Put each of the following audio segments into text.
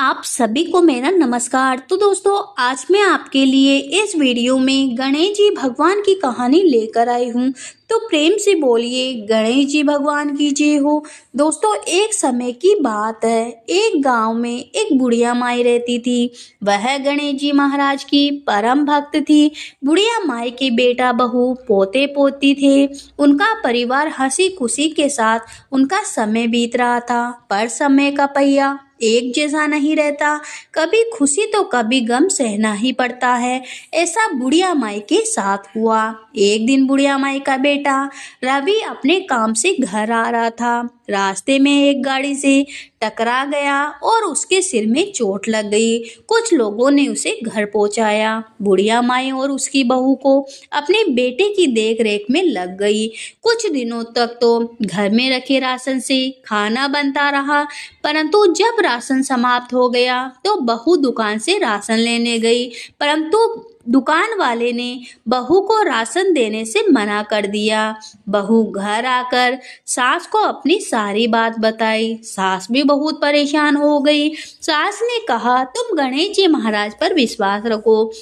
आप सभी को मेरा नमस्कार। तो दोस्तों, आज मैं आपके लिए इस वीडियो में गणेश जी भगवान की कहानी लेकर आई हूँ। तो प्रेम से बोलिए गणेश जी भगवान की जय हो। दोस्तों, एक समय की बात है, एक गांव में एक बुढ़िया माई रहती थी। वह गणेश जी महाराज की परम भक्त थी। बुढ़िया माई के बेटा बहू पोते पोती थे। उनका परिवार हंसी खुशी के साथ उनका समय बीत रहा था। पर समय का पहिया एक जैसा नहीं रहता, कभी खुशी तो कभी गम सहना ही पड़ता है। ऐसा बुढ़िया माई के साथ हुआ। एक दिन बुढ़िया माई का बेटा रवि अपने काम से घर आ रहा था। रास्ते में एक गाड़ी से टकरा गया और उसके सिर में चोट लग गई। कुछ लोगों ने उसे घर पहुंचाया। बुढ़िया माई और उसकी बहू को अपने बेटे की देख रेख में लग गई। कुछ दिनों तक तो घर में रखे राशन से खाना बनता रहा, परंतु जब राशन समाप्त हो गया तो बहू दुकान से राशन लेने गई, परंतु दुकान वाले ने बहू को राशन देने से मना कर दिया। बहू घर आकर सास को अपनी सारी बात बताई। सास भी बहुत परेशान हो गई। सास ने कहा, तुम गणेश जी महाराज पर विश्वास रखो,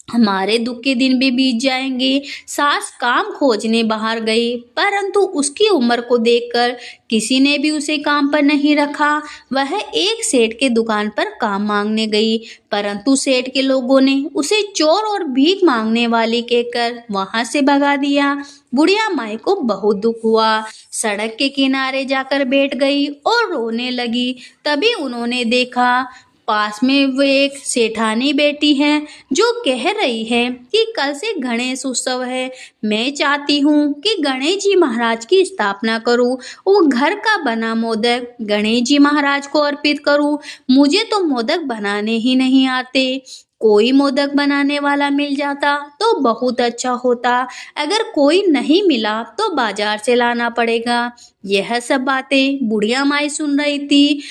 हमारे दुख के दिन भी बीत जाएंगे। सास काम खोजने बाहर गई, परंतु उसकी उम्र को देखकर किसी ने भी उसे काम पर नहीं रखा। वह एक सेठ के दुकान पर काम मांगने गई, परंतु सेठ के लोगों ने उसे चोर और भीख मांगने वाली कहकर वहां से भगा दिया। बुढ़िया माई को बहुत दुख हुआ। सड़क के किनारे जाकर बैठ गई और रोने लगी। तभी उन्होंने देखा पास में वो एक सेठानी बैठी है जो कह रही है कि कल से गणेश उत्सव है। मैं चाहती हूँ कि गणेश जी महाराज की स्थापना करूँ, वो घर का बना मोदक गणेश जी महाराज को अर्पित करूँ। मुझे तो मोदक बनाने ही नहीं आते। कोई मोदक बनाने वाला मिल जाता तो बहुत अच्छा होता। अगर कोई नहीं मिला तो बाजार से लाना पड़ेगा। यह सब बातें बुढ़िया माई सुन रही थी।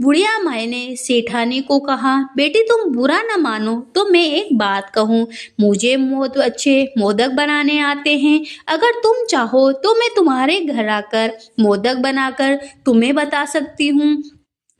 बुढ़िया माई ने सेठानी को कहा, बेटी तुम बुरा न मानो तो मैं एक बात कहूँ, मुझे बहुत अच्छे मोदक बनाने आते हैं। अगर तुम चाहो तो मैं तुम्हारे घर आकर मोदक बनाकर तुम्हें बता सकती हूँ।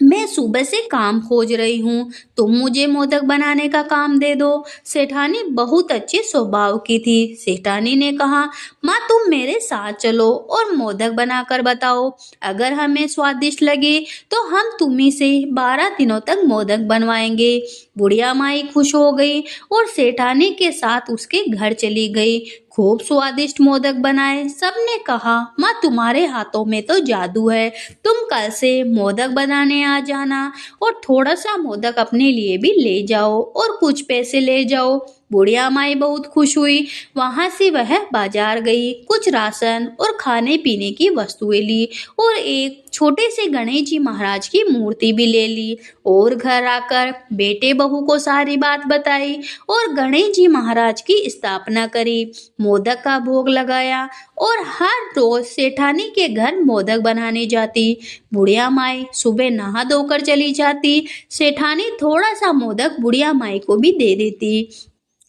मैं सुबह से काम खोज रही हूँ, तुम मुझे मोदक बनाने का काम दे दो। सेठानी बहुत अच्छे स्वभाव की थी। सेठानी ने कहा, माँ तुम मेरे साथ चलो और मोदक बनाकर बताओ। अगर हमें स्वादिष्ट लगे तो हम तुम्ही से 12 दिनों तक मोदक बनवाएंगे। बुढ़िया माई खुश हो गई और सेठानी के साथ उसके घर चली गई। खूब स्वादिष्ट मोदक बनाए। सबने कहा, माँ तुम्हारे हाथों में तो जादू है, तुम कल से मोदक बनाने आ जाना और थोड़ा सा मोदक अपने लिए भी ले जाओ और कुछ पैसे ले जाओ। बुढ़िया माई बहुत खुश हुई। वहां से वह बाजार गई, कुछ राशन और खाने पीने की वस्तुएं ली और एक छोटे से गणेश जी महाराज की मूर्ति भी ले ली और घर आकर बेटे बहू को सारी बात बताई और गणेश जी महाराज की स्थापना करी। मोदक का भोग लगाया और हर रोज सेठानी के घर मोदक बनाने जाती। बुढ़िया माई सुबह नहा धोकर चली जाती। सेठानी थोड़ा सा मोदक बुढ़िया माई को भी दे देती।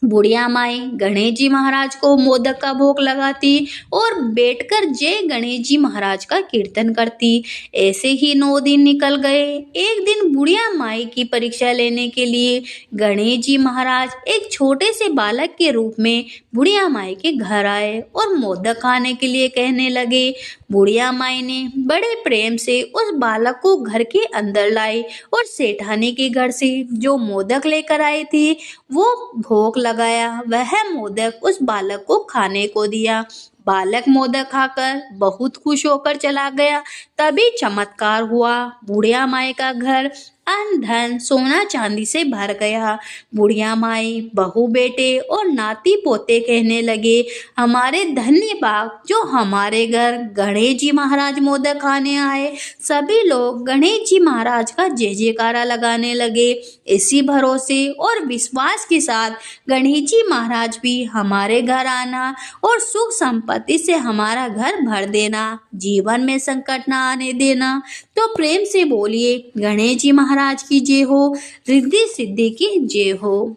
बुढ़िया माई गणेश जी महाराज को मोदक का भोग लगाती और बैठकर जय गणेश जी महाराज का कीर्तन करती। ऐसे ही 9 दिन निकल गए। एक दिन बुढ़िया माई की परीक्षा लेने के लिए गणेश जी महाराज एक छोटे से बालक के रूप में बुढ़िया माई के घर आए और मोदक खाने के लिए कहने लगे। बुढ़िया माई ने बड़े प्रेम से उस बालक को घर के अंदर लाई और सेठानी के घर से जो मोदक लेकर आई थी वो भोग लगाया। वह मोदक उस बालक को खाने को दिया। बालक मोदक खाकर बहुत खुश होकर चला गया। तभी चमत्कार हुआ। बुढ़िया माई का घर अन्न धन सोना चांदी से भर गया। बुढ़िया माई बहू बेटे और नाती पोते कहने लगे, हमारे धन्य बाप जो हमारे घर गणेश जी महाराज मोदक खाने आए। सभी लोग गणेश जी महाराज का जय जयकारा लगाने लगे। इसी भरोसे और विश्वास के साथ गणेश जी महाराज भी हमारे घर आना और सुख संपत्ति से हमारा घर भर देना, जीवन में संकट ना आने देना। तो प्रेम से बोलिए गणेश जी महाराज की जय हो, रिद्धि सिद्धि की जय हो।